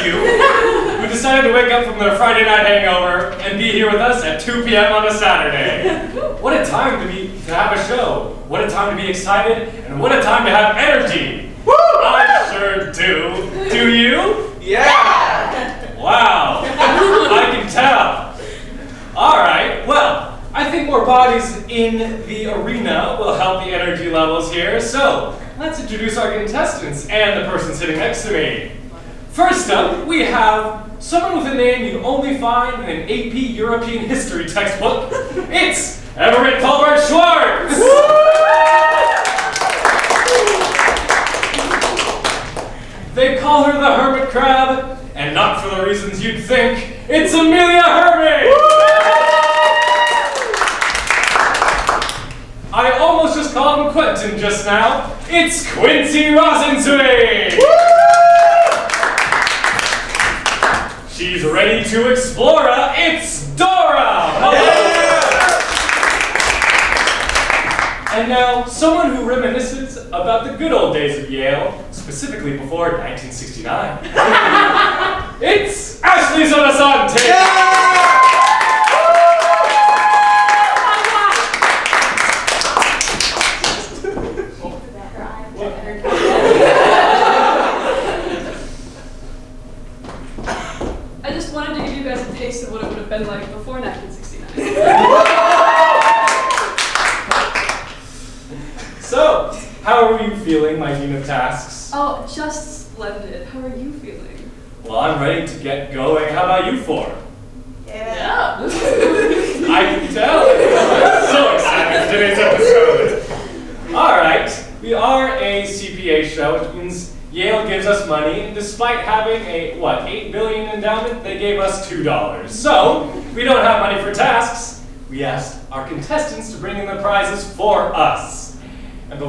few who decided to wake up from their Friday night hangover and be here with us at 2 p.m. on a Saturday. What a time to have a show. What a time to be excited, and what a time to have energy. Woo! I sure do. Do you? Yeah! Wow. I can tell. All right, well, I think more bodies in the arena will help the energy levels here, so let's introduce our contestants and the person sitting next to me. First up, we have someone with a name you'd only find in an AP European history textbook. It's Everett Colbert Schwartz! They call her the Hermit Crab, and not for the reasons you'd think. It's Amelia Hermit! I almost just called him Quentin just now. It's Quincy Rosenzweig! She's ready to explore. It's Dora! And now, someone who reminisces about the good old days of Yale, specifically before 1969. It's Ashley Sonasante! I just wanted to give you guys a taste of what it would have been like before 1969. So, how are you feeling, my Dean of Tasks? Oh, just splendid. How are you feeling? Well, I'm ready to get going. How about you four? Yeah. I can tell. I'm so excited for today's episode. All right, we are a CPA show, which means Yale gives us money, and despite having a, $8 billion endowment, they gave us $2. So, we don't have money for tasks. We asked our contestants to bring in the prizes for us. And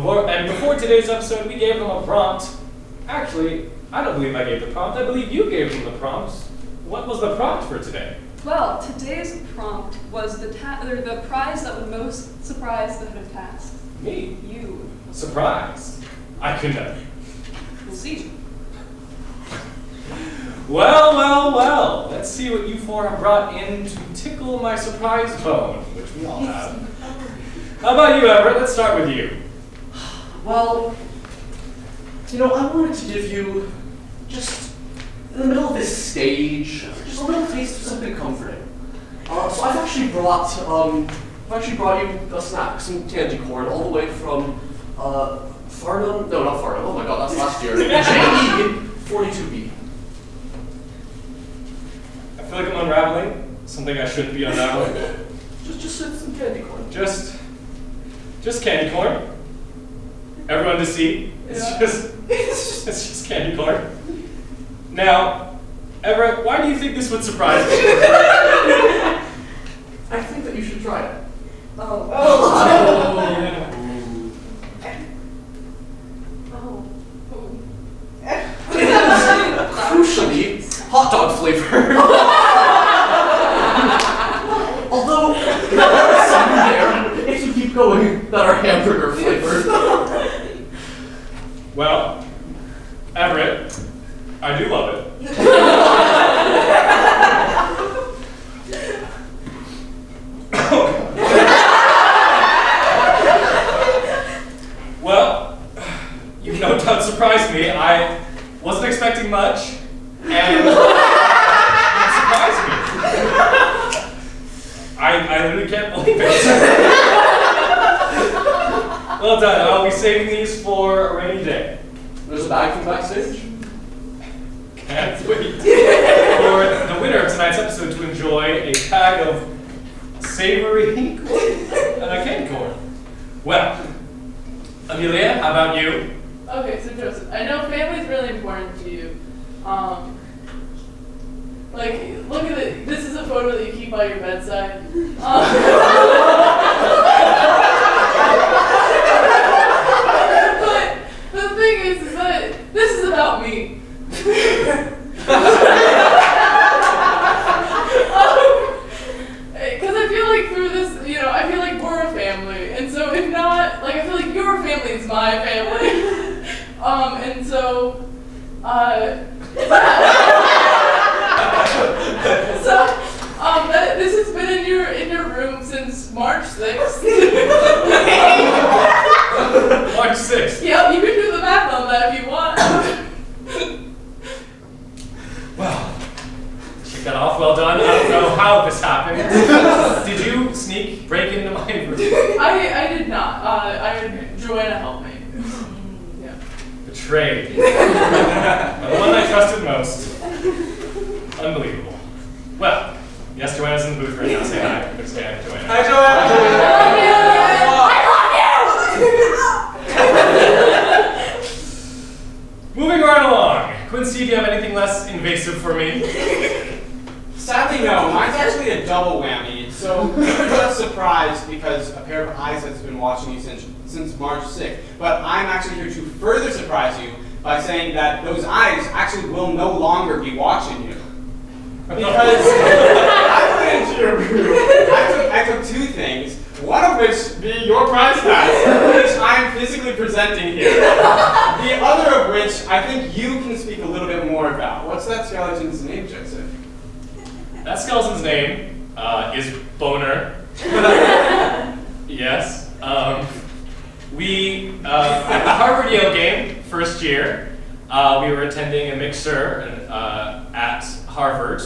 before today's episode, we gave them a prompt. Actually, I don't believe I gave the prompt. I believe you gave them the prompt. What was the prompt for today? Well, today's prompt was the prize that would most surprise the head of task. Me? You. Surprised? I couldn't have. We'll see. Well. Let's see what you four have brought in to tickle my surprise bone, which we all have. How about you, Everett? Let's start with you. Well, I wanted to give you, just in the middle of this stage, just a little taste of something comforting. So I've actually brought you a snack, some candy corn, all the way from Farnham. No, not Farnham. Oh my God, that's last year. JE 42B. I feel like I'm unraveling something I shouldn't be unraveling. Just some candy corn. Just candy corn. Everyone to see. It's just candy corn. Now, Everett, why do you think this would surprise me? I think that you should try it. Oh. Yeah. Crucially, hot dog flavor. Although, some there, if you keep going, that are hamburger flavored. Well, Everett, I do love it. Well, you no doubt surprised me. I wasn't expecting much, and it surprised me. I literally can't believe it. Well done. I'll be saving these for a rainy day. There's a bag from backstage. Can't wait for the winner of tonight's episode to enjoy a bag of savory corn and a candy corn. Well, Amelia, how about you? Okay, so Joseph, I know family's really important to you. Look at it. This is a photo that you keep by your bedside. But the thing is that this is about me. Because I feel like through this, I feel like we're a family, and so if not, I feel like your family is my family. And so, 6th. March 6th. Yep, you can do the math on that if you want. Well, check that off. Well done. I don't know how this happened. Did you break into my room? I did not. Joanna helped me. Yeah. Betrayed. The one I trusted most. Unbelievable. Well, yes, Joanna's in the booth right now. Say hi. Good say hi to Joanna. Hi, Joanna. Moving right along. Quincy, do you have anything less invasive for me? Sadly, no. Mine's actually a double whammy. So you're just surprised because a pair of eyes has been watching you since March 6th. But I'm actually here to further surprise you by saying that those eyes actually will no longer be watching you. Because I went into your room. I took two things. One of which being your prize tag, which I'm physically presenting here. The other of which I think you can speak a little bit more about. What's that skeleton's name, Joseph? That skeleton's name is Boner. Yes. We, at the Harvard-Yale game, first year, we were attending a mixer at Harvard.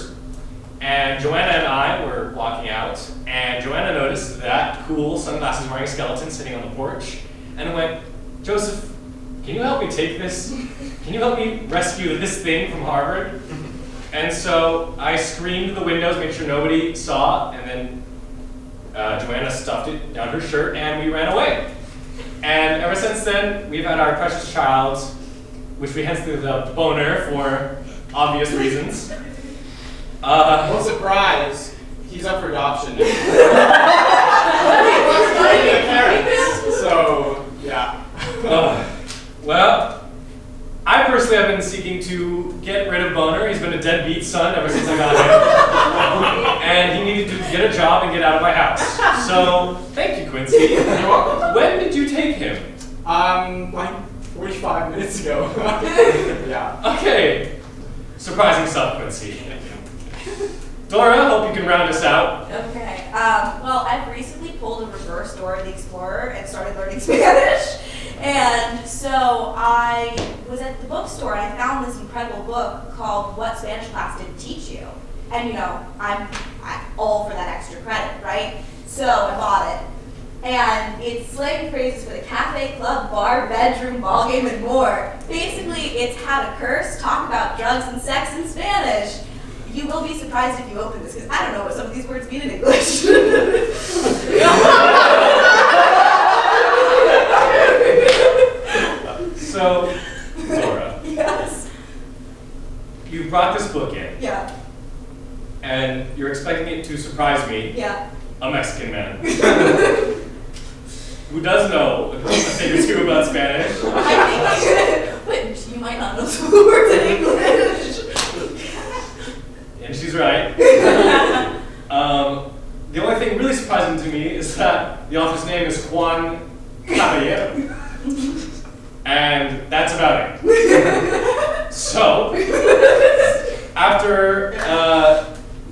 And Joanna and I were walking out, and Joanna noticed that cool sunglasses wearing skeleton sitting on the porch, and went, Joseph, can you help me take this? Can you help me rescue this thing from Harvard? And so I screamed to the windows, made sure nobody saw, and then Joanna stuffed it down her shirt, and we ran away. And ever since then, we've had our precious child, which we hence dubbed Boner for obvious reasons. Well, surprise, he's up for adoption now. So, yeah. Well, I personally have been seeking to get rid of Boner. He's been a deadbeat son ever since I got him. And he needed to get a job and get out of my house. So, thank you, Quincy. You're welcome. When did you take him? Like 45 minutes ago. Yeah. Okay. Surprising stuff, Quincy. Dora, hope you can round us out. Okay. Well, I've recently pulled a reverse Dora the Explorer and started learning Spanish. And so I was at the bookstore and I found this incredible book called What Spanish Class Didn't Teach You. And you know, I'm all for that extra credit, right? So I bought it. And it's slang phrases for the cafe, club, bar, bedroom, ball game, and more. Basically, it's how to curse, talk about drugs and sex in Spanish. You will be surprised if you open this, because I don't know what some of these words mean in English. So, Dora. Yes. You brought this book in. Yeah. And you're expecting it to surprise me, Yeah. a Mexican man, who does know a thing or two about Spanish. I think, but you might not know some of the words in English. And she's right. The only thing really surprising to me is that the author's name is Juan Caballero. And that's about it. So, after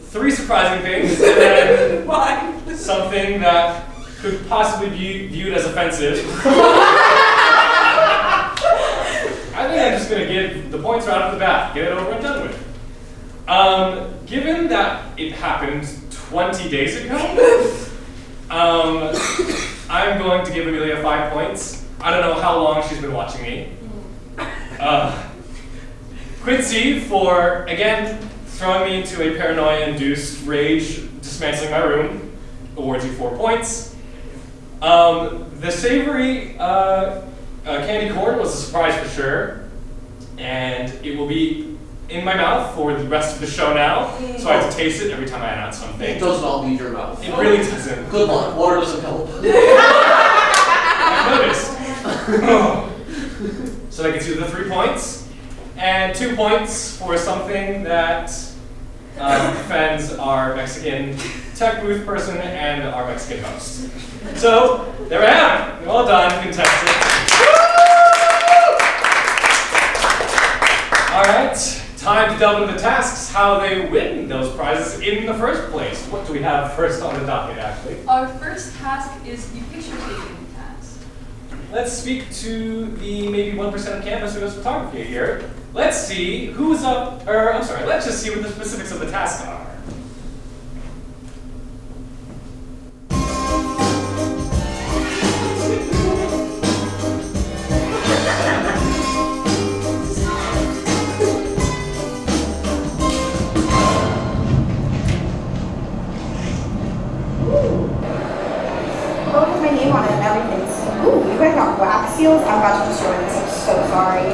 three surprising things, and then something that could possibly be viewed as offensive, I think I'm just going to give the points right off the bat, get it over and done with. Given that it happened 20 days ago, I'm going to give Amelia 5 points. I don't know how long she's been watching me. Quincy for, again, throwing me into a paranoia-induced rage, dismantling my room, awards you 4 points. The savory candy corn was a surprise for sure, and it will be in my mouth for the rest of the show now, so I have to taste it every time I announce something. It doesn't all leave your mouth. It really doesn't. Good luck. Water doesn't help. I noticed. So that gets you the 3 points, and 2 points for something that offends our Mexican tech booth person and our Mexican host. So there I am. Well done, contestants. All right, time to delve into the tasks, how they win those prizes in the first place. What do we have first on the docket, Ashley? Our first task is the picture taking task. Let's speak to the maybe 1% of campus who does photography here. Let's see who's up, or I'm sorry, let's just see what the specifics of the task are. Oh, with my name on it and everything. Ooh, you guys got wax seals? I'm about to destroy this. I'm so sorry.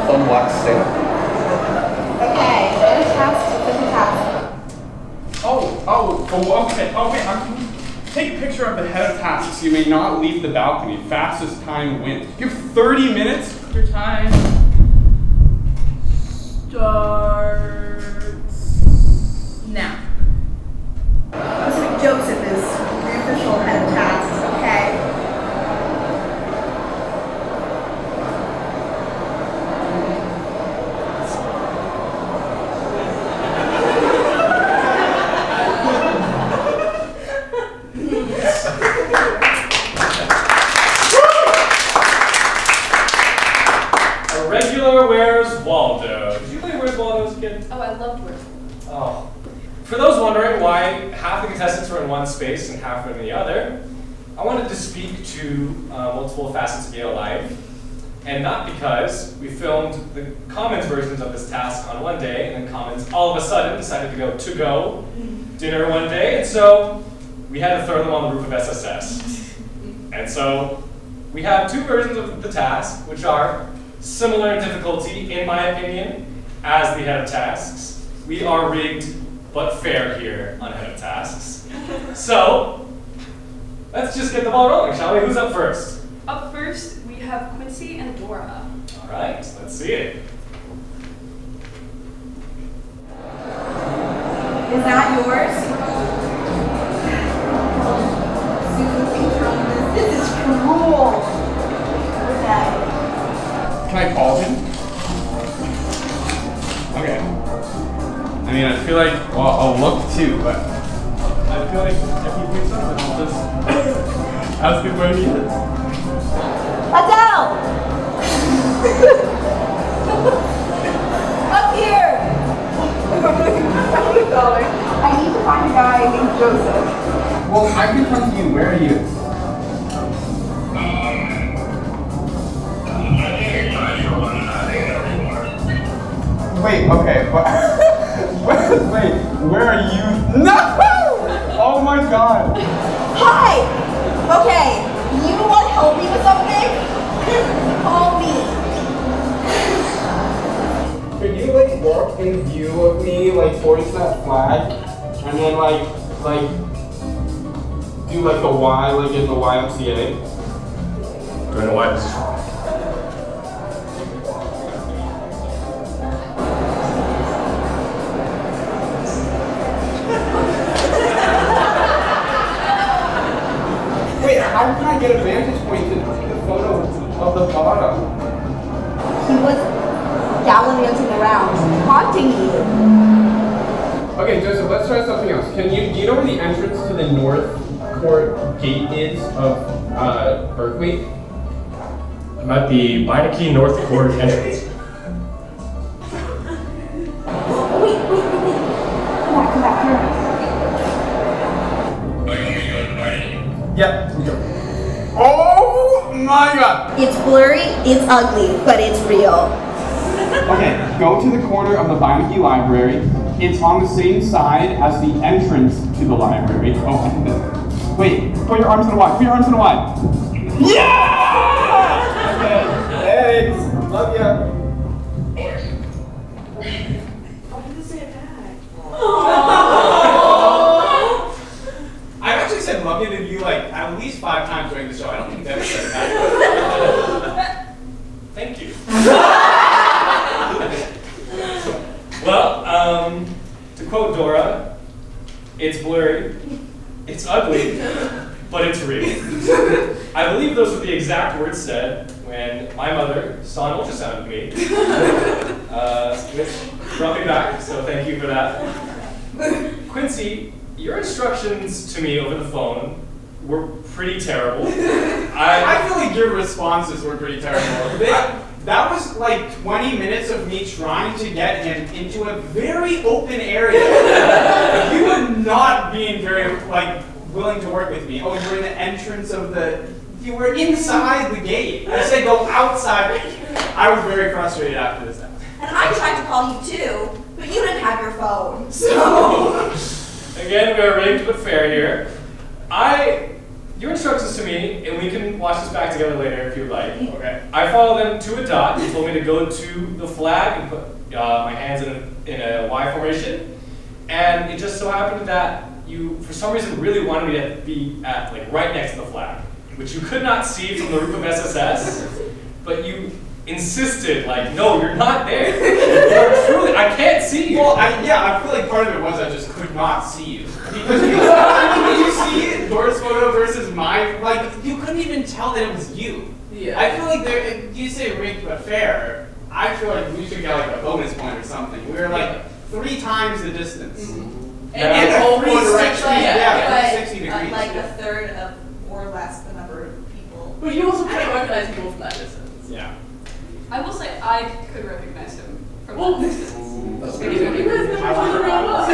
Fun wax stamp. Okay, there's task, official task. Okay. Oh, wait, take a picture of the head of tasks. You may not leave the balcony. Fastest time wins. You have 30 minutes? Your time starts now. Looks like Joseph is the official head of tasks, okay? A regular Where's Waldo. Did you play Where's Waldo as a kid? Oh, I loved Where's Oh. For those wondering why half the contestants were in one space and half were in the other, I wanted to speak to multiple facets of Yale life, and not because we filmed the Commons versions of this task on one day, and then Commons all of a sudden decided to go dinner one day, and so we had to throw them on the roof of SSS. And so we have two versions of the task, which are similar in difficulty, in my opinion, as the head of tasks. We are rigged but fair here on head of tasks. So, let's just get the ball rolling, shall we? Who's up first? Up first, we have Quincy and Dora. All right, let's see it. Is that yours? This is cruel. Okay. Can I call him? Okay. I mean, I feel like, well, I'll look too, but I feel like if he picks up, then I'll just ask him where he is. Adele! Up here! I need to find a guy named Joseph. Well, I can come to you. Where are you? Wait, okay, but wait, where are you? No! Oh my god! Hi! Okay, you want to help me with something? Call me. Could you like walk in view of me, like towards that flag, and then like do like a Y, like in the YMCA? Doing a wide position. Wait, how can I get a vantage point to take the photo of the bottom? He was gallivanting around, haunting you. Okay, Joseph, let's try something else. Do you know where the entrance to the North Court gate is of Berkeley? I'm at the Beinecke North Court entrance. Wait. Come back, turn. Yeah. Oh my god! It's blurry, it's ugly, but it's real. Okay, go to the corner of the Beinecke Library. It's on the same side as the entrance to the library. Oh, I think that. Wait, put your arms in a Y. Put your arms in a Y. Yeah! Okay, thanks. Love ya. I've actually said love you to you like at least 5 times during the show. I don't think that's said that. Thank you. Well, to quote Dora, it's blurry, It's ugly, but it's real. I believe those were the exact words said when my mother saw an ultrasound of me, which brought me back, so thank you for that. Quincy, your instructions to me over the phone were pretty terrible. I feel like your responses were pretty terrible. That was like 20 minutes of me trying to get him into a very open area. You were not being very willing to work with me. Oh, you were in the entrance of you were inside the gate. I said go outside. I was very frustrated after this. And I tried to call you too, but you didn't have your phone, so. Again, we are rigged but fair here. Your instructions to me, and we can watch this back together later if you would like. Okay. I followed them to a dot. You told me to go to the flag and put my hands in a Y formation. And it just so happened that you, for some reason, really wanted me to be at right next to the flag, which you could not see from the roof of SSS, but you insisted, no, you're not there. Truly, I can't see you. Well, I feel like part of it was I just could not see you. Because you see Dora's photo versus mine, you couldn't even tell that it was you. Yeah. I feel like you say rigged but fair. I feel like we should get a bonus point or something. We were 3 times the distance. Mm-hmm. And a whole 360, But 360 degrees. a third of or less the number of people. But you also can't recognize people from that distance. Yeah. I will say I could recognize him from Well, that distance. That's You guys never talked about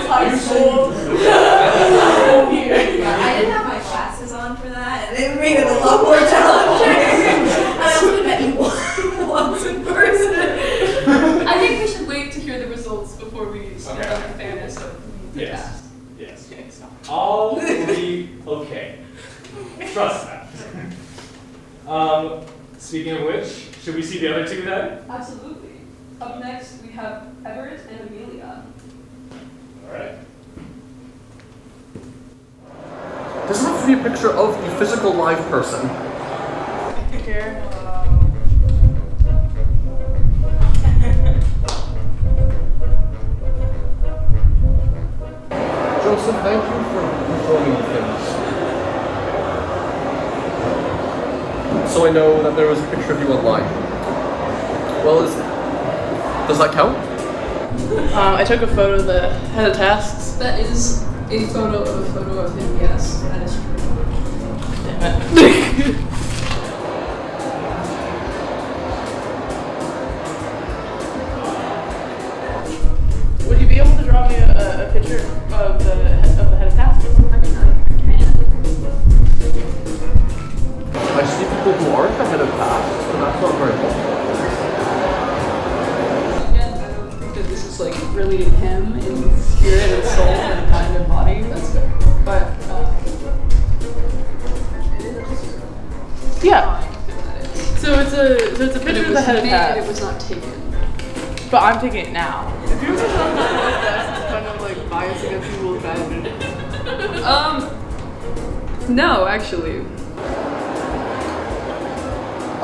High school. I didn't have my glasses on for that, and it made it a lot more challenging. And I also met you once in person. I think we should wait to hear the results before we start Okay. on the fairness of the Yes. task. Yes. All will be okay. Trust that. Speaking of which, should we see the other two then? Absolutely. Up next, we have Everett and Amelia. All right. Doesn't have to be a picture of the physical live person. Here. Joseph, thank you for showing me things. So I know that there was a picture of you online. Well, does that count? I took a photo of the head of tasks. That is a photo of him, yes. That is true. Would you be able to draw me a picture of the head of tasks? I mean, I can. I see people who aren't the head of tasks, but that's not very helpful. Again, I don't think that this is really him in spirit and soul and mind and body. That's fair. But it is Yeah. fine. So it's a picture of the head of It tasks. was not taken. But I'm taking it now. If you were to show me the head of tasks, it's kind of biased against people with bad vision. No, actually.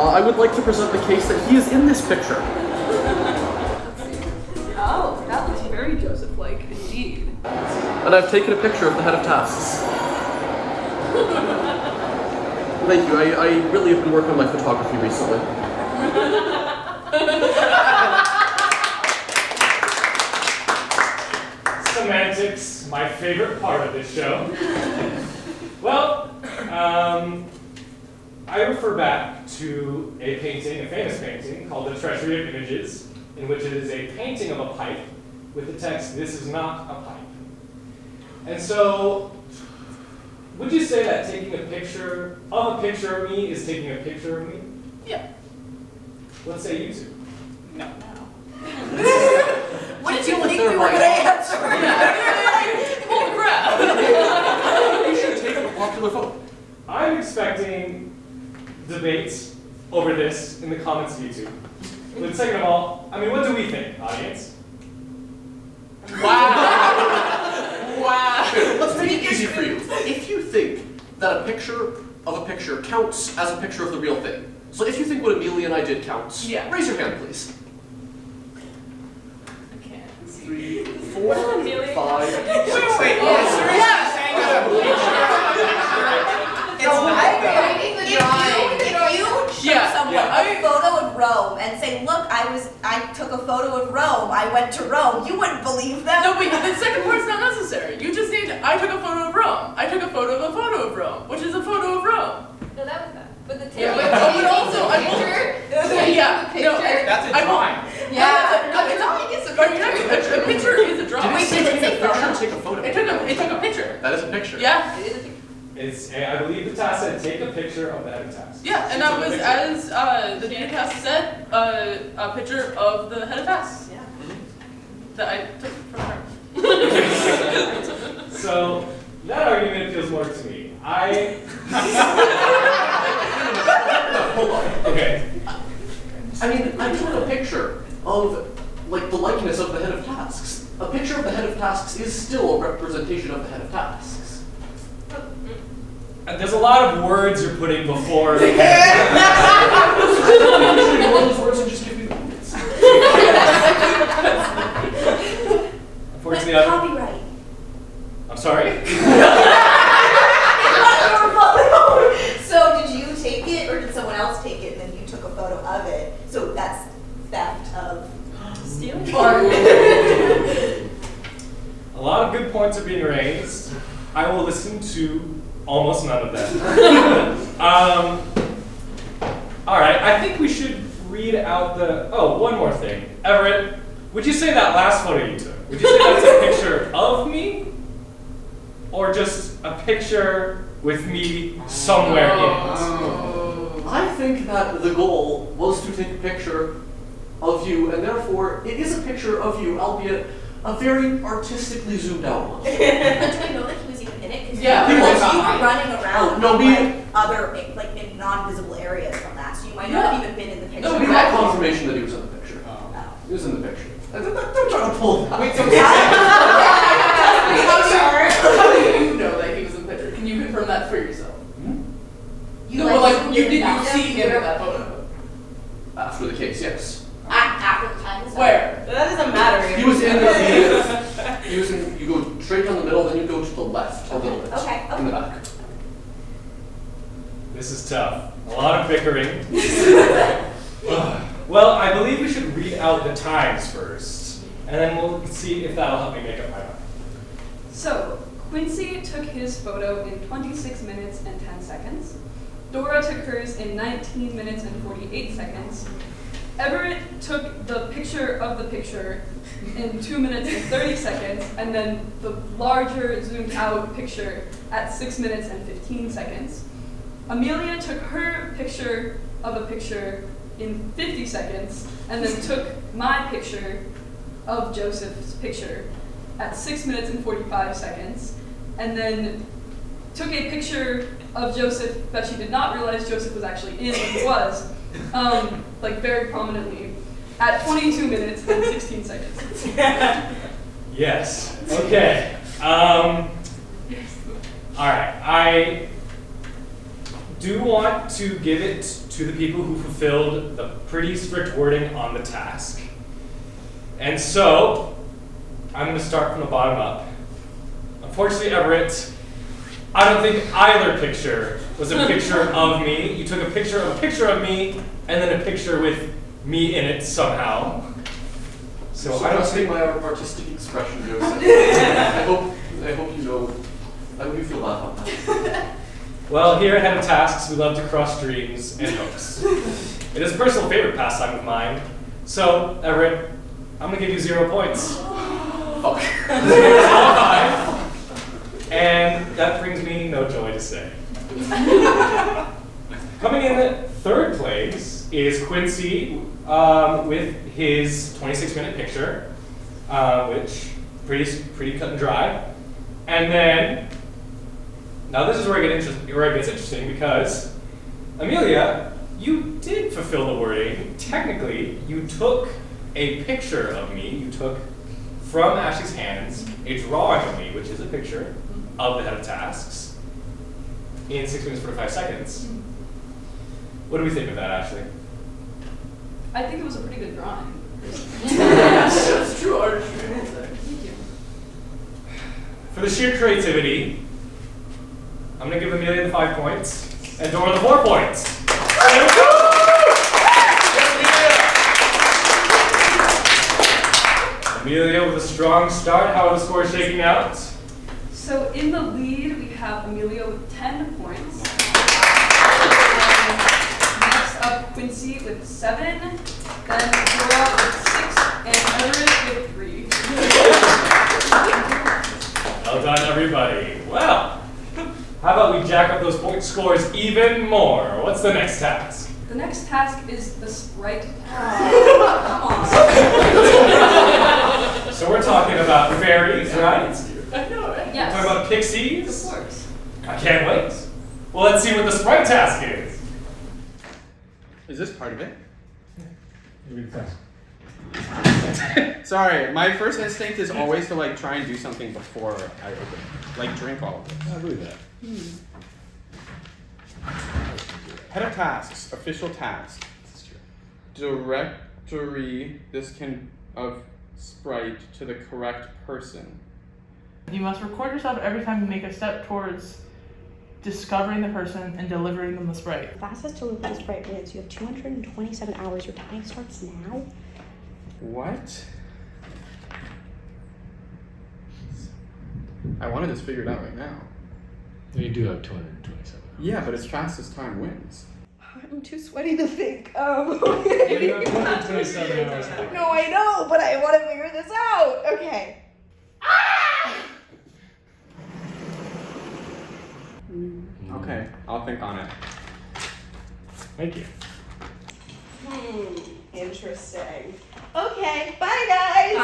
I would like to present the case that he is in this picture. Oh, that looks very Joseph-like indeed. And I've taken a picture of the head of tasks. Thank you. I really have been working on my photography recently. Semantics, my favorite part of this show. Well, I refer back to a painting, a famous painting, called The Treasury of Images, in which it is a painting of a pipe with the text, "This is not a pipe." And so, would you say that taking a picture of me is taking a picture of me? Yeah. Let's say you two. No. What did you think we were going to answer? Holy crap! You should take a popular photo. I'm expecting debates over this in the comments of YouTube. But second of all, what do we think, audience? Wow. Let's make it easy for you. If you think that a picture of a picture counts as a picture of the real thing, so if you think what Amelia and I did counts, raise your hand, please. 3, 4, 5. Wait, you're seriously saying that I took a photo of Rome. I went to Rome. You wouldn't believe that. No, but the second part's not necessary. You just need, I took a photo of Rome. I took a photo of a photo of Rome, which is a photo of Rome. No, that was that. But the Yeah, taking but also, I picture. Yeah, no, That's a drawing. Yeah, no, it's not. it's a A picture is a drawing. Did it say take a picture or take a photo? It took a picture. That is a picture. Yeah. It is a picture. I believe the task said take a picture of the head of task. Yeah, and that was, as the data task said, a picture of the head of task. Yeah. That I took from her. So that argument feels more to me. Hold on. Okay. I mean, I took a picture of, like, the likeness of the head of tasks. A picture of the head of tasks is still a representation of the head of tasks. There's a lot of words you're putting before the head. Ignore those words and just give me the points. Unfortunately, But copyright. I'm sorry? So did you take it or did someone else take it and then you took a photo of it? So that's theft of stealing. A lot of good points are being raised. I will listen to almost none of them. All right, I think we should read out one more thing. Everett, would you say that last photo you took, would you say that's a picture of me? Or just a picture with me somewhere in it? I think that the goal was to take a picture of you, and therefore it is a picture of you, albeit a very artistically zoomed out one. But do we know that he was even in it? Because Yeah, you he was. were running around No, in non-visible areas from that, so you might not have even been in the picture. No, We got confirmation that he was in the picture. Oh. He was in the picture. Don't try to pull that. Wait, so How do you know that he was in the picture? Can you confirm that for yourself? You Did you see him in that photo? After the case, yes. after the time was Where? That doesn't matter. He was in you go straight down the middle, then you go to the left a little bit. Okay. In the back. This is tough. A lot of bickering. Well, I believe we should read out the times first, and then we'll see if that'll help me make up my mind. So, Quincy took his photo in 26 minutes and 10 seconds. Dora took hers in 19 minutes and 48 seconds. Everett took the picture of the picture in 2 minutes and 30 seconds, and then the larger zoomed out picture at 6 minutes and 15 seconds. Amelia took her picture of a picture in 50 seconds, and then took my picture of Joseph's picture at 6 minutes and 45 seconds, and then took a picture of Joseph that she did not realize Joseph was actually in, but he was, like very prominently, at 22 minutes and 16 seconds. Yes. Okay. All right. I do want to give it to the people who fulfilled the pretty strict wording on the task. And so, I'm going to start from the bottom up. Unfortunately, Everett, I don't think either picture was a picture of me. You took a picture of me, and then a picture with me in it somehow. So I don't think think my artistic expression, Joseph. I hope you know. I hope you feel bad about that. Well, here at Head of Tasks, we love to crush dreams and hopes. It is a personal favorite pastime of mine. So, Everett, I'm going to give you 0 points. Fuck. And that brings me no joy to say. Coming in third place is Quincy with his 26-minute picture, which pretty cut and dry. And then, now this is where it gets interesting because Amelia, you did fulfill the wording. Technically, you took a picture of me. You took from Ashley's hands a drawing of me, which is a picture of the Head of Tasks, in 6 minutes 45 seconds. What do we think of that, Ashley? I think it was a pretty good drawing. That's true artistry. Thank you. For the sheer creativity, I'm going to give Amelia the 5 points and Dora the 4 points. Amelia with a strong start. How are the scores shaking out? So in the lead, we have Amelia with 10 points. Next up, Quincy with 7. Then Dora with 6. And Everett with 3. Well done, everybody. Well, how about we jack up those point scores even more? What's the next task? The next task is the Sprite task. Come on. So we're talking about fairies, right? I know, right? Yes. Talking about pixies? Of course. I can't wait. Well, let's see what the Sprite task is. Is this part of it? Sorry, my first instinct is always to like try and do something before I open it. Like drink all of this. I believe that. Head of tasks, official task. Directory of Sprite to the correct person. You must record yourself every time you make a step towards discovering the person and delivering them the Sprite. Fastest to deliver the Sprite wins. You have 227 hours. Your time starts now. What? I wanted this figured out right now. You do have 227. Yeah, but as fast as time wins. I'm too sweaty to think. You have 227 hours. No, I know, but I want to figure this out. Okay. Okay, I'll think on it. Thank you. Interesting. Okay, bye guys.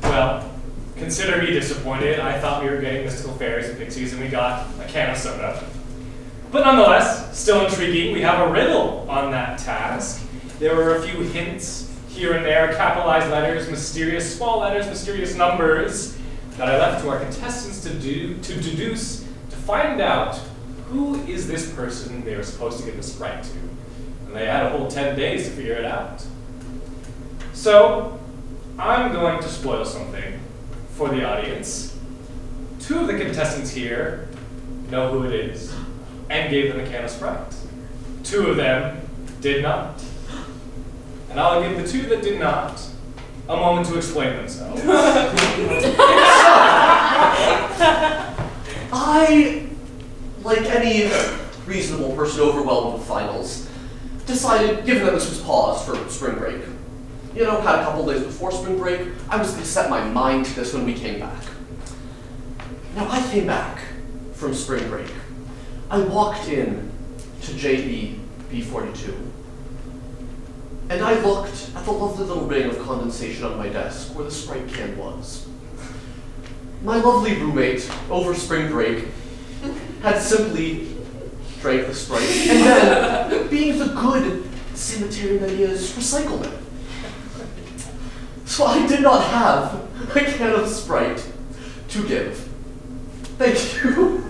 Well, consider me disappointed. I thought we were getting mystical fairies and pixies, and we got a can of soda. But nonetheless, still intriguing. We have a riddle on that task. There were a few hints here and there, capitalized letters, mysterious small letters, mysterious numbers that I left to our contestants to deduce, to find out who is this person they were supposed to give the Sprite to. And they had a whole 10 days to figure it out. So, I'm going to spoil something for the audience. 2 of the contestants here know who it is and gave them a can of Sprite. 2 of them did not. And I'll give the 2 that did not a moment to explain themselves. I, like any reasonable person overwhelmed with finals, decided, given that this was paused for spring break, you know, had a couple days before spring break, I was going to set my mind to this when we came back. Now, I came back from spring break. I walked in to JE B42, and I looked at the lovely little ring of condensation on my desk where the Sprite can was. My lovely roommate, over spring break, had simply drank the Sprite, and then, being the good cemetery that he is, recycled it. So I did not have a can of Sprite to give. Thank you.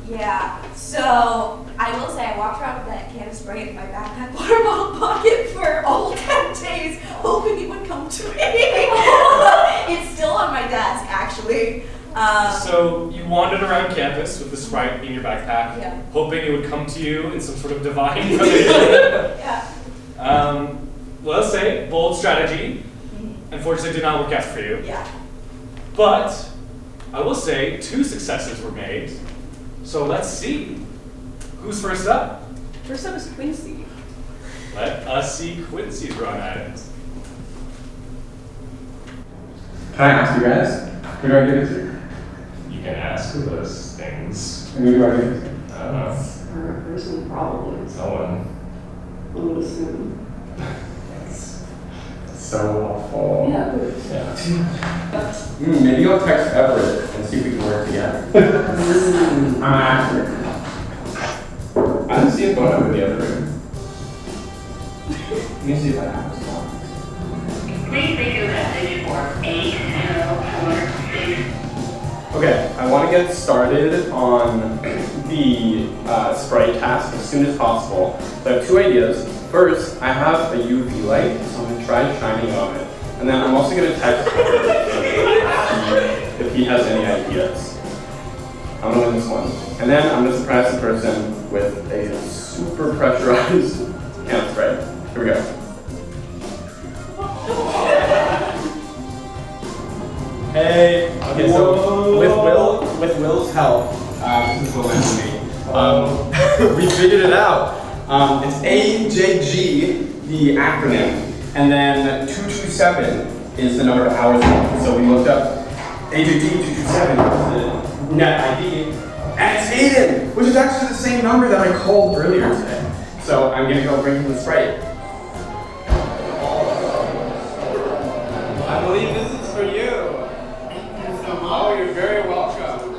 Yeah. So I will say I walked around with that can of Sprite in my backpack water bottle pocket for all 10 days, hoping it would come to me. It's still on my desk, actually. So you wandered around campus with the Sprite in your backpack, Yeah. hoping it would come to you in some sort of divine revelation. Yeah. Well, let's say, bold strategy. Unfortunately, did not work out for you. Yeah. But I will say 2 successes were made. So let's see. Who's first up? First up is Quincy. Let us see Quincy's run at it. Can I ask you guys? Who do I give it to? You can ask who those things. And who do I give it to? I don't know. Current person, probably. No one. I would assume. That's so awful. Yeah. Maybe I'll text Everett and see if we can work together. I'm an actor. I didn't see a photo in the other room. Let me see if I have this one. Please leave your message for 8046. Okay, I want to get started on the Sprite task as soon as possible. So I have 2 ideas. First, I have a UV light, so I'm going to try shining on it. And then I'm also going to text Everett if he has any ideas. I'm going to win this one. And then I'm going to surprise the person with a super pressurized can of Sprite. Here we go. Hey. Okay, so with Will's help, this is Will and me. We figured it out. It's AJG, the acronym, and then 227 is the number of hours worked. So we looked up AJG 227 is the net ID, and it's Aiden, which is actually the same number that I called earlier today. So I'm gonna go bring him the Sprite. I believe this is for you. Oh, you're very welcome.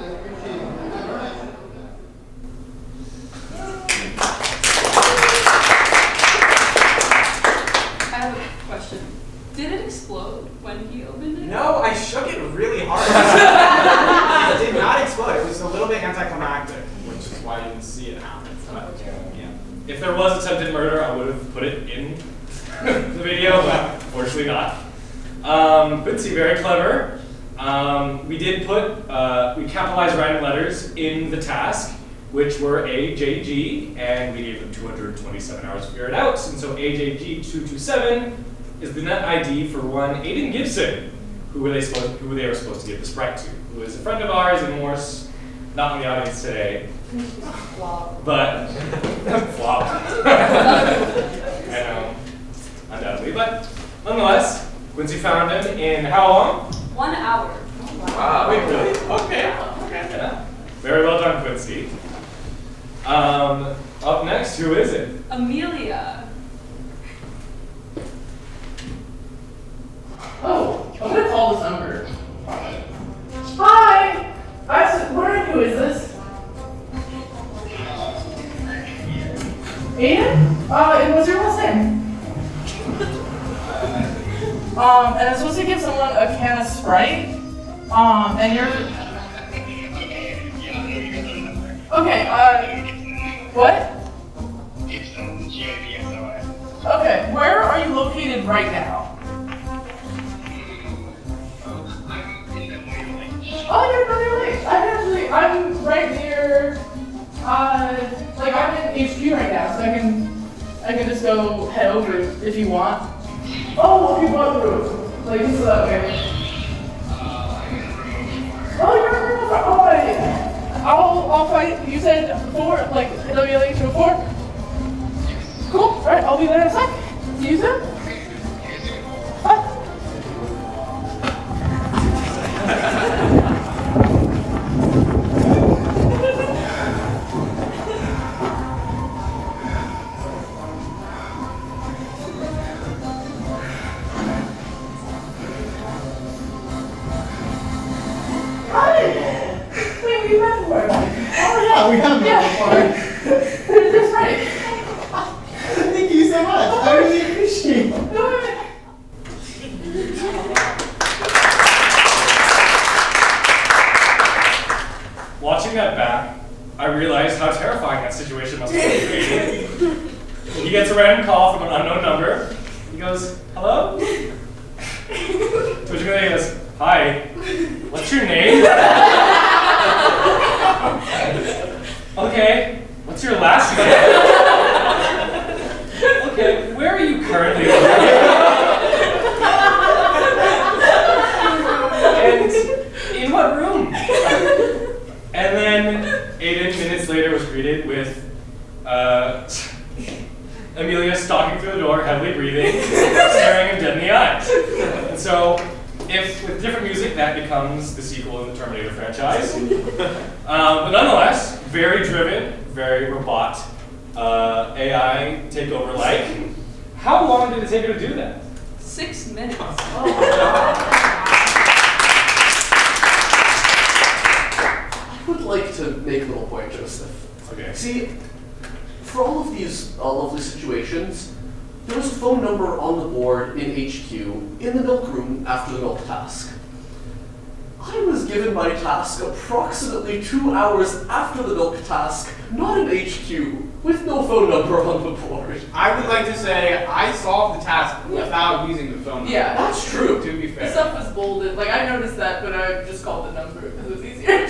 I have a question. Did it explode when he opened it? No, I shook it really hard. It did not explode. It was a little bit anticlimactic, which is why you didn't see it happen. But, yeah. If there was attempted murder, I would have put it in the video, but unfortunately not. Quincy, very clever. We did put, we capitalized random letters in the task, which were A, J, G, and we gave them 227 hours to figure it out. And so AJG227 is the net ID for one Aiden Gibson, who they were supposed to give the Sprite to, who is a friend of ours and Morse, not in the audience today. But flop. I know, undoubtedly. But nonetheless, Quincy found him in how long? 1 hour. Wow. Wait, really? Okay. Yeah. Very well done, Quincy. Up next, who is it? Amelia. Oh, I'm gonna call this number. Hi! Who is this? Aiden? And what's your last name? And I'm supposed to give someone a can of Sprite. And you're... Okay, what? Okay, where are you located right now? Oh, you're really late. I'm right near, I'm in HQ right now, so I can just go head over if you want. Oh, okay, what room? Like, this is that way. Oh, you're in room 4. Oh, yeah. I'll fight. You said 4, like, WLH to 4? Cool. Alright, I'll be there in a sec. See you soon. Bye. Wait, we met before. Oh yeah, we have met before. That's right. Thank you so much. I really appreciate it. Watching that back, I realized how terrifying that situation must have been. He gets a random call from an unknown number. He goes, "Hello?" To which he goes, "Hi, what's your name?" "Okay, what's your last name?" "Okay, where are you currently living?" "And in what room?" And then Aiden, minutes later, was greeted with Amelia stalking through the door, heavily breathing, staring him dead in the eyes. And so, if with different music, that becomes the sequel in the Terminator franchise. But nonetheless, very driven, very robot, AI takeover like. How long did it take her to do that? 6 minutes. I would like to make a little point, Joseph. Okay. See, for all of these lovely situations, there was a phone number on the board in HQ in the milk room after the milk task. I was given my task approximately 2 hours after the milk task, not in HQ, with no phone number on the board. I would like to say I solved the task without using the phone number. Yeah, that's true. To be fair. The stuff was bolded. Like, I noticed that, but I just called the number because it was easier.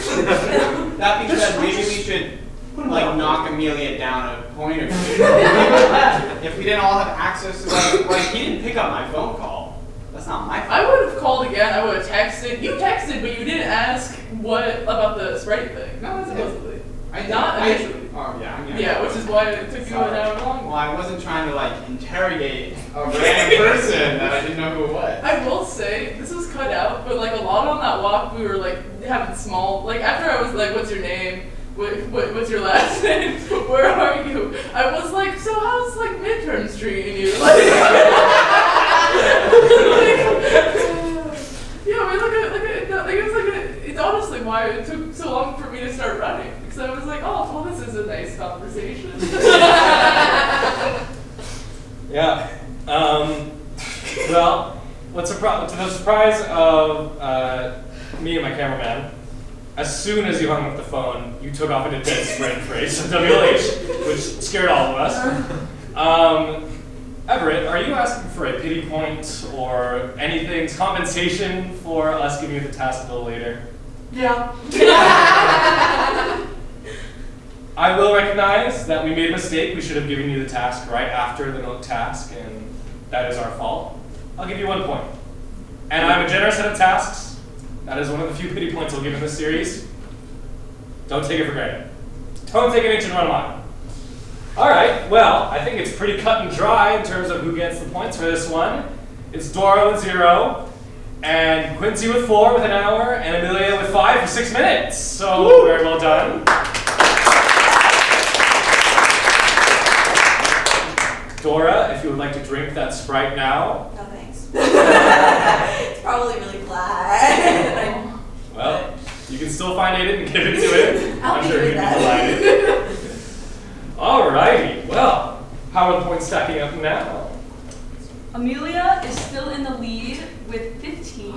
That being said, maybe we should knock Amelia down a point or two. If we didn't all have access to like he didn't pick up my phone call. That's not my fault. I would have called again, I would have texted. You texted, but you didn't ask what about the Sprite thing. No, supposedly. Not initially. Oh, yeah. Yeah, which is why it took you an hour long. Well, I wasn't trying to, like, interrogate a random person that I didn't know who it was. I will say, this was cut out, but like a lot on that walk, we were like having small, like after I was like, what's your name? What's your last name? Where are you? I was like, so how's like midterms treating you? Like, yeah, we look at it was like it's honestly why it took so long for me to start running, because I was like, oh, well, this is a nice conversation. Yeah. Well, to the surprise of me and my cameraman, as soon as you hung up the phone, you took off in a dead sprint race of WLH, which scared all of us. Everett, are you asking for a pity point or anything, compensation for us giving you the task a little later? Yeah. I will recognize that we made a mistake. We should have given you the task right after the milk task, and that is our fault. I'll give you 1 point. And I'm a generous set of tasks. That is one of the few pity points I'll give in this series. Don't take it for granted. Don't take an inch and run a mile. All right, well, I think it's pretty cut and dry in terms of who gets the points for this one. It's Dora with 0, and Quincy with 4 with an hour, and Amelia with 5 for 6 minutes. So woo! Very well done. Dora, if you would like to drink that Sprite now. No thanks. It's probably really flat. Well, you can still find Aiden and give it to him. I'm sure he'd be delighted. Alrighty, well, how are the points stacking up now? Amelia is still in the lead with 15.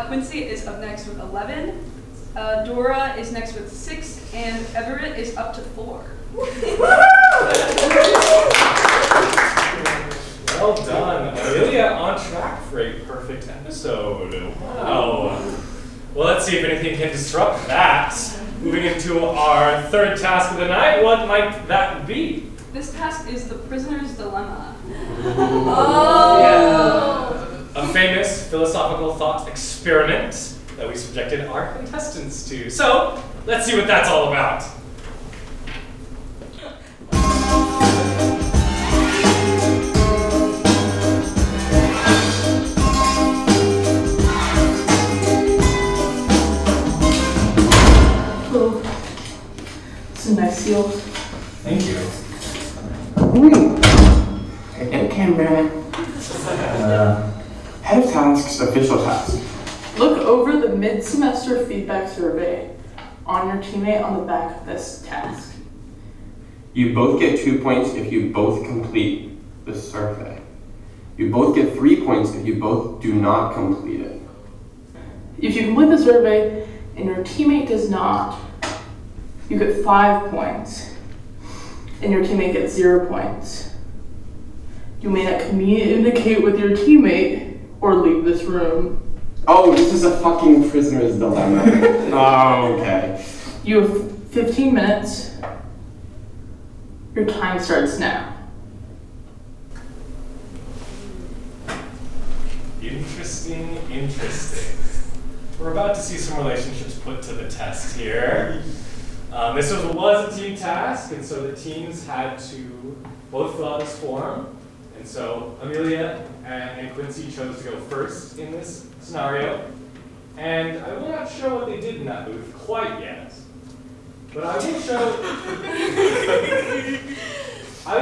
Quincy is up next with 11. Dora is next with 6, and Everett is up to 4. Well done. Amelia on track for a perfect episode. Wow. Well, let's see if anything can disrupt that. Moving into our third task of the night, what might that be? This task is the prisoner's dilemma. Oh! Yeah. A famous philosophical thought experiment that we subjected our contestants to. So, let's see what that's all about. It's a nice seal. Thank you. And cameraman. Head of tasks, official task. Look over the mid-semester feedback survey on your teammate on the back of this task. You both get 2 points if you both complete the survey. You both get 3 points if you both do not complete it. If you complete the survey and your teammate does not, you get 5 points, and your teammate gets 0 points. You may not communicate with your teammate or leave this room. Oh, this is a fucking prisoner's dilemma. Oh, okay. You have 15 minutes. Your time starts now. Interesting, interesting. We're about to see some relationships put to the test here. This was a team task, and so the teams had to both fill out this form. And so Amelia and Quincy chose to go first in this scenario. And I will not show what they did in that booth quite yet. But I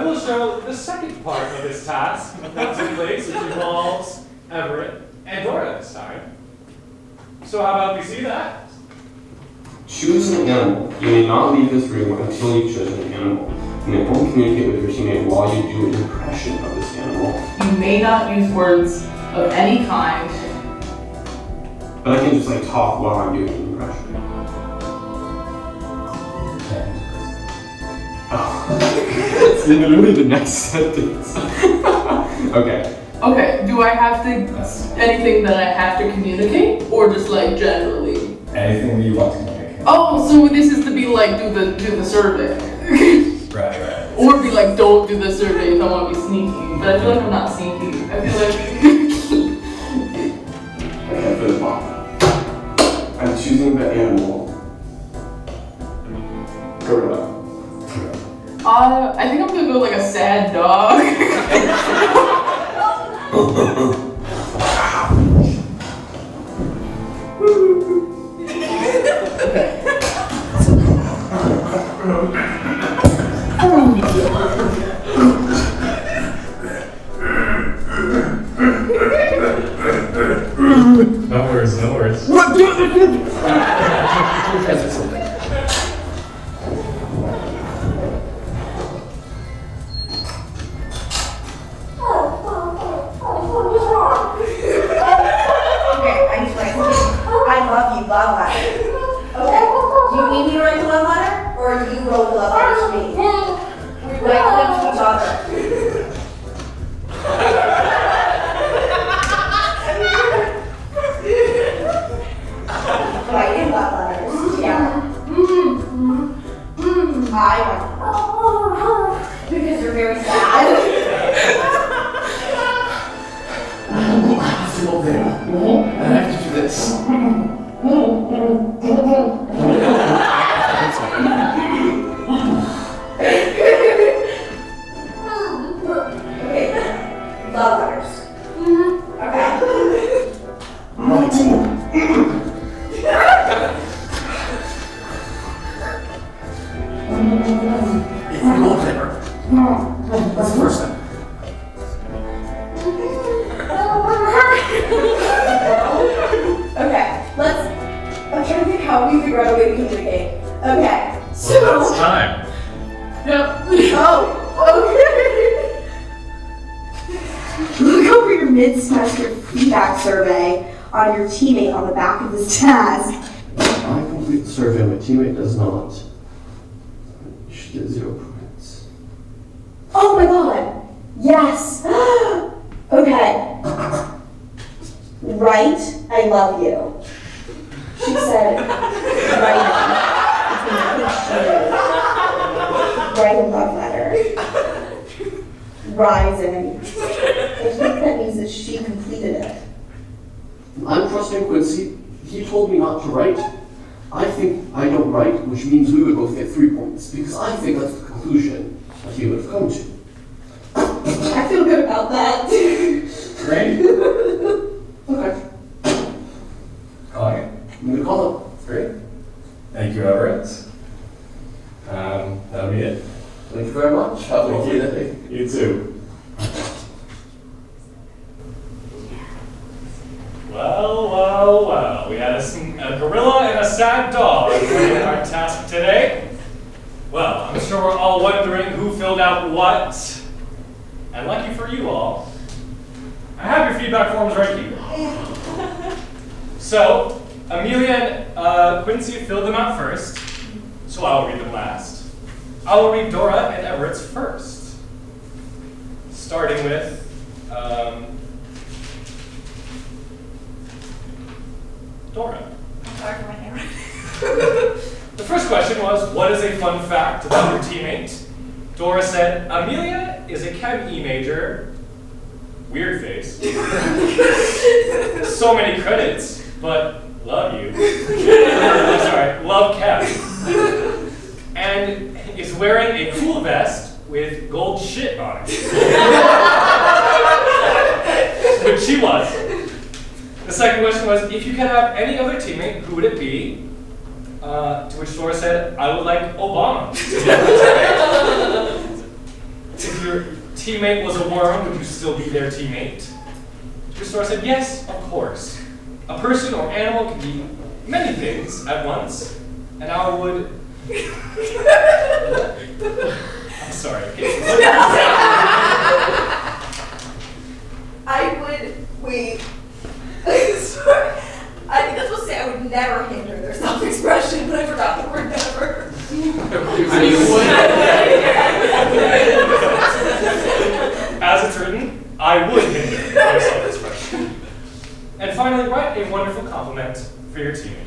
will show the second part of this task that took place, which involves Everett and Dora this time. So how about we see that? Choose an animal. You may not leave this room until you've chosen an animal. You may only communicate with your teammate while you do an impression of this animal. You may not use words of any kind. But I can just like talk while I'm doing an impression. Oh. It's literally the next sentence. Okay. Okay, do I have to, anything that I have to communicate, or just like generally? Anything that you want to communicate. Oh, so this is to be like, do the survey. Right. Or be like, don't do the survey if I want to be sneaky. But I feel like I'm not sneaky. I feel like about animal. Gorilla. I think I'm gonna go like a sad dog. No words, no words. I love you, love letter. Okay, do you need me to write the love letter, or do you wrote the love letter to me? We write them to each other. Writing love letters together. I want because you're very sad. I have to go there. And I have to do this. Okay. Love letters. Okay. If you go there, that's the first thing. Okay, I'm trying to think how we figure out a way to communicate. Okay, so. Well, it's time. Yep. Oh, okay. Look over your mid-semester feedback survey on your teammate on the back of this task. I complete the survey, my teammate does not. You should get 0 points. Oh my god! Yes! Okay. Right, I love you. She said, writing, which means I think she did. Write a love letter. Rising. I think that means that she completed it. I'm trusting Quincy. He told me not to write. I think I don't write, which means we would both get 3 points, because I think that's the conclusion that he would have come to. I feel good about that. Great. Okay. Calling it. I'm going to call him. Great. Thank you, Everett. That'll be it. Thank you very much. Have a Thank lovely you. day. You too. Well. We had a gorilla and a sad dog in our task today. Well, I'm sure we're all wondering who filled out what. And lucky for you all, I have your feedback forms right here. So, Amelia and Quincy filled them out first, so I'll read them last. I will read Dora and Everett's first. Starting with, Dora. I'm sorry for my handwriting. The first question was, what is a fun fact about your teammate? Dora said, Amelia is a Chem E major. Weird face. So many credits, but love you. I'm sorry, love Chem. And is wearing a cool vest with gold shit on it. Which she was. The second question was, if you could have any other teammate, who would it be? To which Dora said, I would like Obama. If your teammate was a worm, would you still be their teammate? To which Dora said, yes, of course. A person or animal can be many things at once, and I would... I'm sorry. Wait. Sorry. I think that's supposed to say I would never hinder their self-expression, but I forgot the word never. As it's written, I would hinder their self-expression. And finally, write a wonderful compliment for your teammate.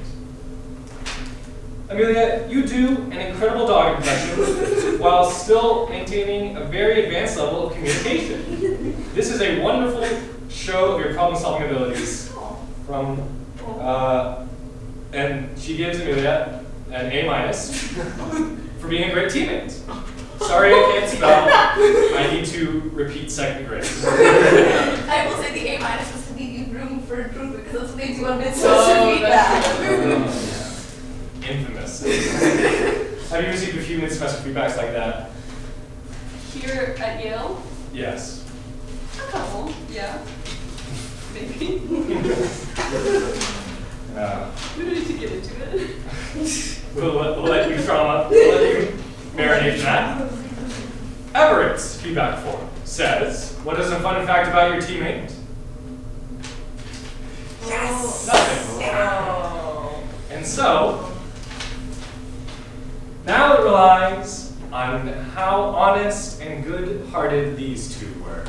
Amelia, you do an incredible dog impression while still maintaining a very advanced level of communication. This is a wonderful show of your problem-solving abilities from And she gives Amelia an A- for being a great teammate. Sorry, I can't spell. I need to repeat second grade. I will say the A- was to leave room for improvement because that's what they do on mid-semester feedback. Infamous. Have you received a few mid-semester feedbacks like that? Here at Yale, Yes. a couple, yeah. Maybe. We don't need to get into it. We'll let you trauma. We'll let you marinate in that. Everett's feedback form says, what is a fun fact about your teammate? Yes! Nothing. Oh. And so, now it relies on how honest and good-hearted these two were.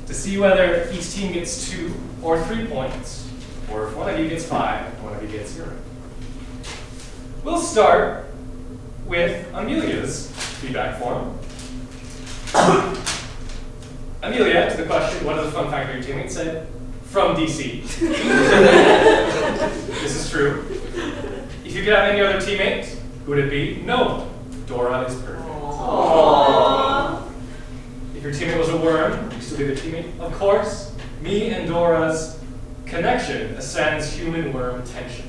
To see whether each team gets 2 or 3 points, or if one of you gets 5 and one of you gets 0. We'll start with Amelia's feedback form. Amelia, to the question, what is a fun fact about your teammate, said, from DC. This is true. If you could have any other teammate, who would it be? No one. Dora is perfect. Aww. If your teammate was a worm, would you still be their teammate? Of course. Me and Dora's connection ascends human-worm tension.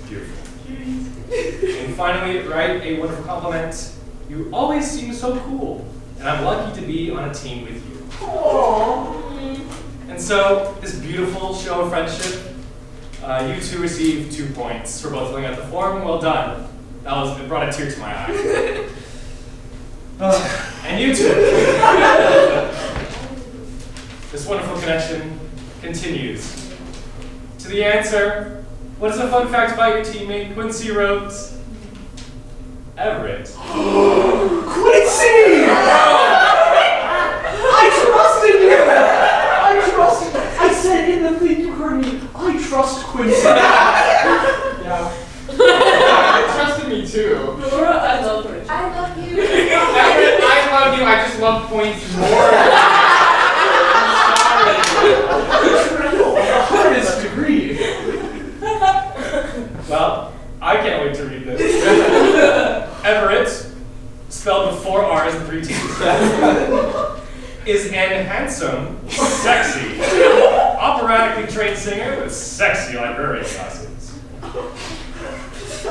Beautiful. And finally, write a wonderful compliment. You always seem so cool, and I'm lucky to be on a team with you. Aww. And so, this beautiful show of friendship, you two received 2 points for both filling out the form. Well done. It brought a tear to my eye. And you two. This wonderful connection continues. To the answer, what is a fun fact about your teammate? Quincy wrote, Everett. Quincy! I trusted you! I said in the thing you heard me, I trust Quincy. Yeah. I trusted me too. Dora, I love her. I love you. Everett, I love you. I just love points more. The hardest degree. Well, I can't wait to read this. Everett, spelled with 4 R's and 3 T's, is an handsome, sexy, operatically trained singer with sexy librarian glasses.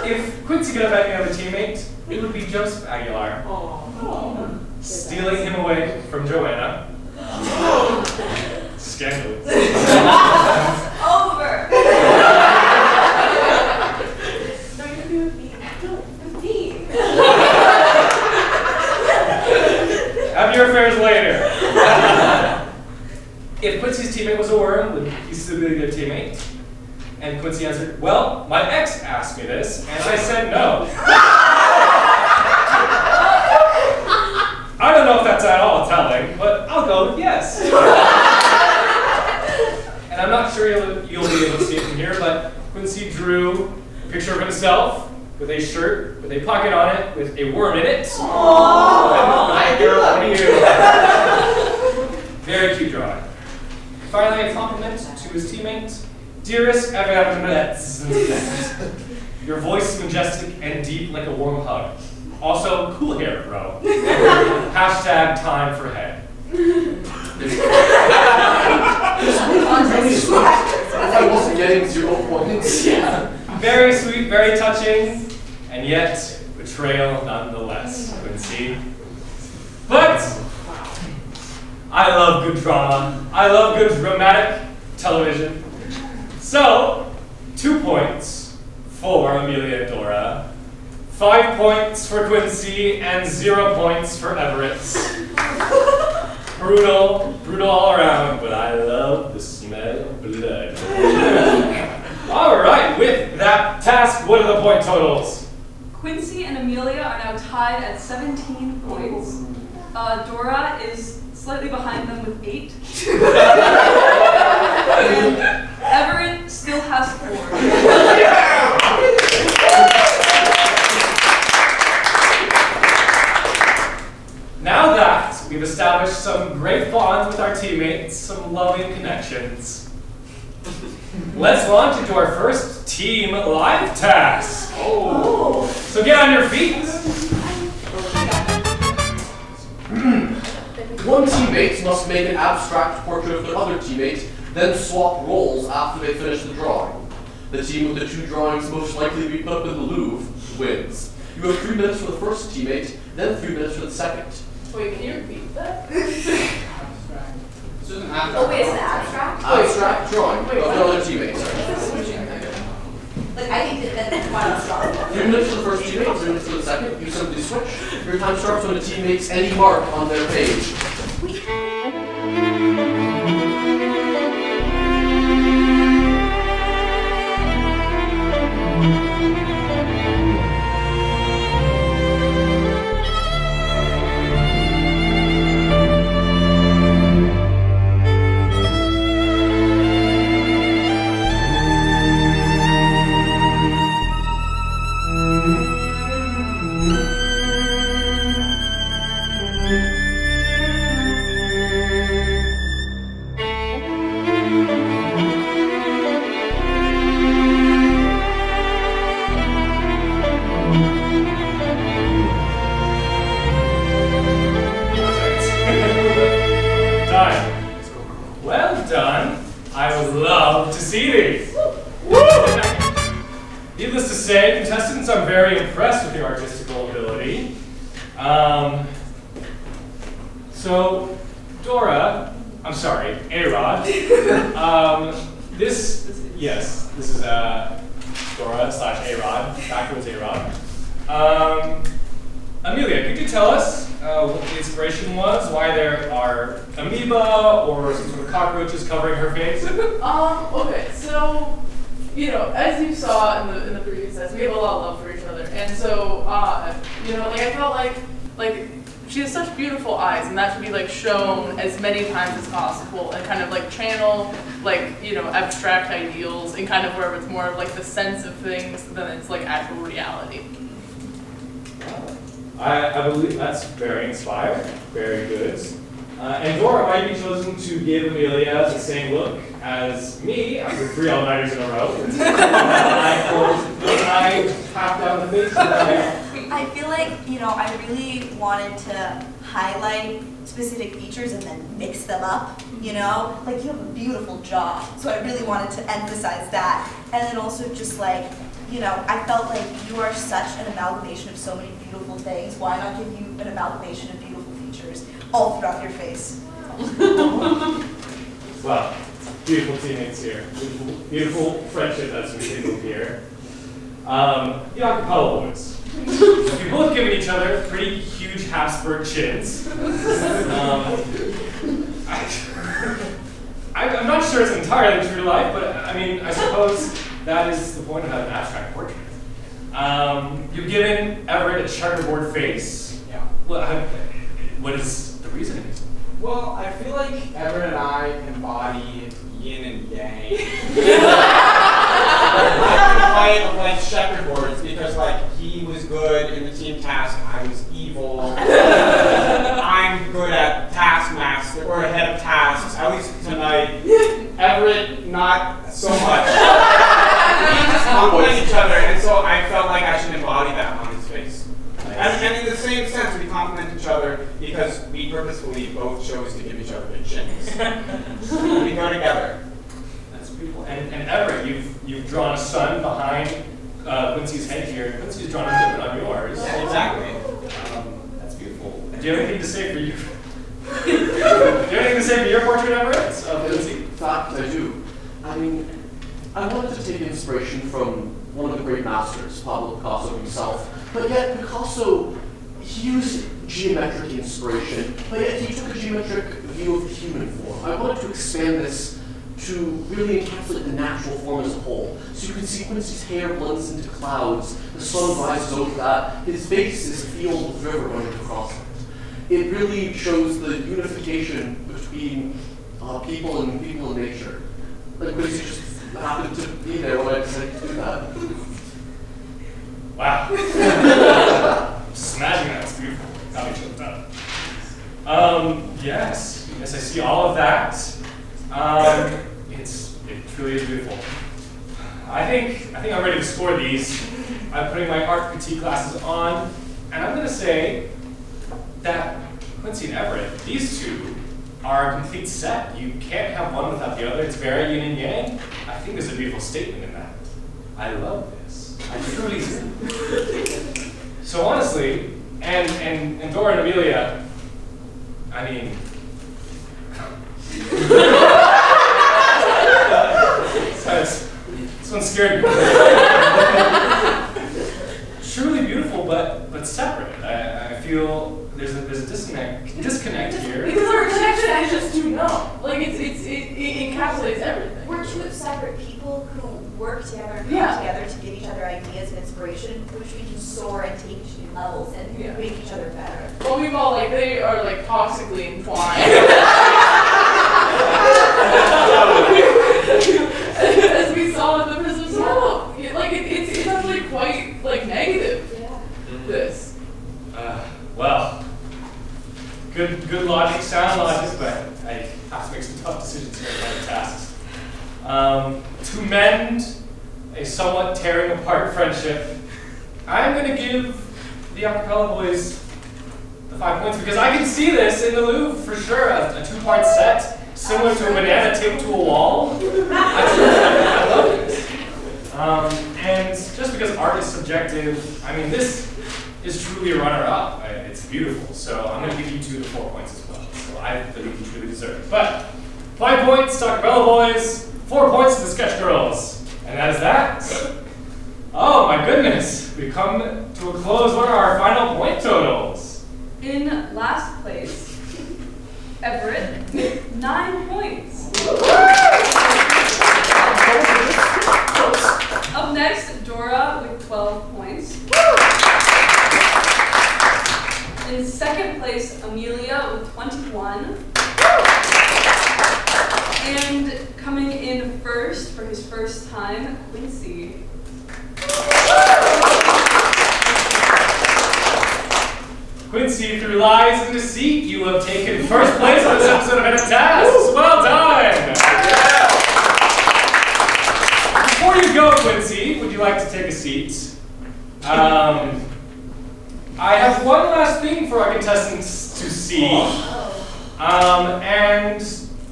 If Quincy could have any other teammate, it would be Joseph Aguilar. Aww. Stealing him away from Joanna. Scandalous. Over. No, you're gonna be with me. Don't, with me. Have your affairs later. If Quincy's teammate was a worm, would he still be a good teammate? And Quincy answered, well, my ex asked me this, and I said no. I don't know if that's at all telling, but I'll go with yes. And I'm not sure you'll be able to see it from here, but Quincy drew a picture of himself with a shirt with a pocket on it with a worm in it. Aww. Very cute drawing. Finally, a compliment to his teammate. Dearest Everett, your voice is majestic and deep like a warm hug. Also, cool hair, bro. Hashtag time for head. If I wasn't getting 0 points. Yeah. Very sweet, very touching, and yet betrayal nonetheless, Quincy. But I love good drama. I love good dramatic television. So, 2 points for Amelia and Dora, 5 points for Quincy, and 0 points for Everett. Brutal all around, but I love the smell of blood. All right, with that task, what are the point totals? Quincy and Amelia are now tied at 17 points. Dora is slightly behind them with 8. And Everett still has 4. Now that we've established some great bonds with our teammates, some loving connections, let's launch into our first team live task. Oh. So get on your feet. One teammate must make an abstract portrait of their other teammate, then swap roles after they finish the drawing. The team with the two drawings most likely to be put up in the Louvre wins. You have 3 minutes for the first teammate, then 3 minutes for the second. Wait, can you repeat that? This is an abstract. Oh wait, it's an abstract? Abstract drawing of their other teammate. Like I think that's one strong. 3 minutes for the first teammate, 3 minutes for the second. You simply switch. Your time starts when the team makes any mark on their page. Well done. I would love to see these. Woo! Needless to say, contestants, I'm very impressed with your artistical ability. So, Dora, I'm sorry, A-Rod. This is Dora / A-Rod, backwards A-Rod. Amelia, could you tell us what the inspiration was? Why there are amoeba or some sort of cockroaches covering her face? Okay, so, you know, as you saw in the previous test, we have a lot of love for each other. And so, you know, like I felt like she has such beautiful eyes, and that should be like shown as many times as possible and kind of like channel like, you know, abstract ideals and kind of where it's more of like the sense of things than it's like actual reality. I believe that's very inspiring, very good. And Dora, why have you chosen to give Amelia the same look as me after 3 all-nighters in a row? I tapped down the face. I feel like, you know, I really wanted to highlight specific features and then mix them up, you know? Like, you have a beautiful jaw, so I really wanted to emphasize that. And then also just like, you know, I felt like you are such an amalgamation of so many beautiful things. Why not give you an amalgamation of beautiful features all throughout your face? Well, beautiful teammates here. Beautiful friendship that's rekindled here. The acapella boys. You've both given each other pretty huge Habsburg chins. I'm not sure it's entirely true to life, but I mean, I suppose that is the point of an abstract portrait. You've given Everett a checkerboard face. Yeah. What is the reasoning? Well, I feel like Everett and I embody yin and yang. I can play checkerboards because like he was good in the team task, I was evil. I'm good at Taskmaster or head of tasks, at least tonight. Everett, not so much. We just complement each other, and so I felt like I should embody that on his face. And in the same sense, we complement each other because we purposefully both chose to give each other good chins. We go together. That's beautiful. And Everett, you've drawn a sun behind Quincy's head here, and Quincy's drawn a ribbon on yours. Yeah, exactly. That's beautiful. Do you have anything to say for you? Do you have anything to say for your portrait, Everett, of Quincy? In fact, I do. I mean, I wanted to take inspiration from one of the great masters, Pablo Picasso himself. But yet Picasso, he used geometric inspiration, but yet he took a geometric view of the human form. I wanted to expand this to really encapsulate the natural form as a whole. So you can see Quincy's hair blends into clouds, the sun rises over that, his face is a field with river running across it. It really shows the unification between people and nature. Like Quincy just happened to be there when I decided to do that. Wow. Smashing that, it's beautiful. Got me choked up. Yes, I see all of that. It truly is beautiful. think I'm ready to score these. I'm putting my art critique glasses on, and I'm gonna say that Quincy and Everett, these two are a complete set. You can't have one without the other. It's very yin and yang. I think there's a beautiful statement in that. I love this. I truly do. So honestly, and Dora and Amelia, I mean, this one scared me. Truly beautiful, but separate. I feel there's a disconnect here. Because our connection is just too numb. Like it encapsulates everything. We're two separate people who work together and come together to give each other ideas and inspiration, which we can soar and take to new levels and make each other better. Well, we've all they are toxically entwined. As we saw in the Prisoners of Hell, it's actually quite negative. Yeah. This. Well, good logic, sound logic, but I have to make some tough decisions here at the tasks. To mend a somewhat tearing apart friendship, I'm going to give the Acapella Boys the 5 points because I can see this in the Louvre for sure, a two-part set, similar to a banana taped to a wall. I love this. And just because art is subjective, I mean, this is truly a runner-up. It's beautiful, so I'm going to give you 2 to 4 points as well. So I believe you truly deserve it. But 5 points to Acapella Boys, 4 points to the Sketch Girls. And that is that. Oh my goodness, we've come to a close. What are our final point totals? In last place, Everett with 9 points. Up next, Dora with 12 points. In second place, Amelia with 21. And coming in first for his first time, Quincy. Quincy, through lies and deceit, you have taken first place on this episode of Head of Tasks. Well done! Before you go, Quincy, would you like to take a seat? I have one last thing for our contestants to see. And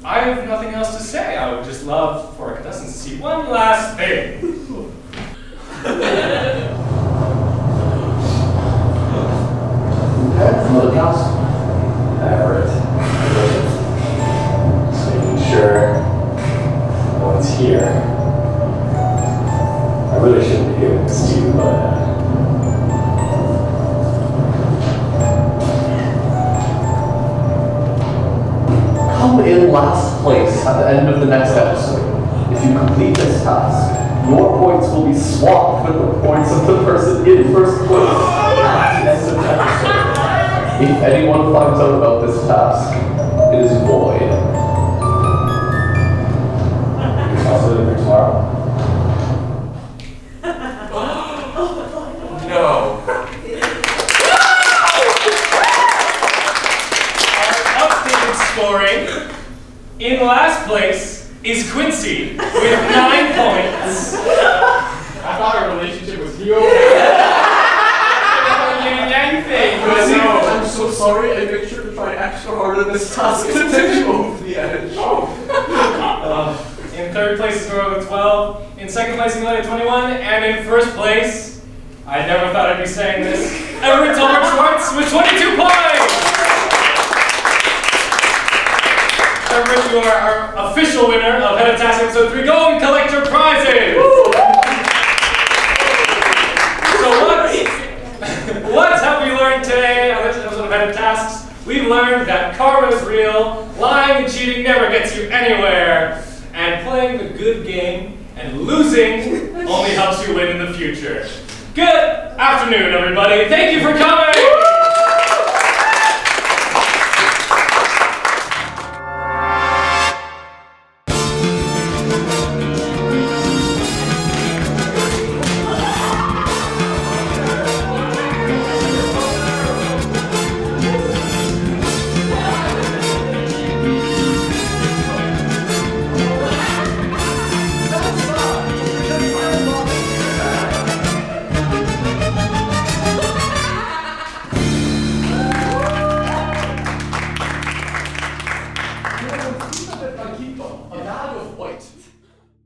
I have nothing else to say. I would just love for our contestants to see one last thing. Somebody else? Everett. Just making sure no one's here. I really shouldn't be giving this to you, but come in last place at the end of the next episode. If you complete this task, your points will be swapped with the points of the person in first place at the end of the episode. If anyone finds out about this task, it is void. you're also in for tomorrow. No. Our updated scoring, in last place, is Quincy with 9 points. I thought our relationship was healed. I'm so sorry, I made sure to try extra hard on this task to take you over the edge. In third place is Dora with 12. In second place, Amelia with 21. And in first place, I never thought I'd be saying this, Everett Schwartz with 22 points! Everett, you are our official winner of Head of Task Episode 3. Go and collect your prizes! So what have we learned today on this episode of Head of Tasks? We've learned that karma is real, lying and cheating never gets you anywhere, and playing the good game and losing only helps you win in the future. Good afternoon, everybody. Thank you for coming! I keep a bag of white.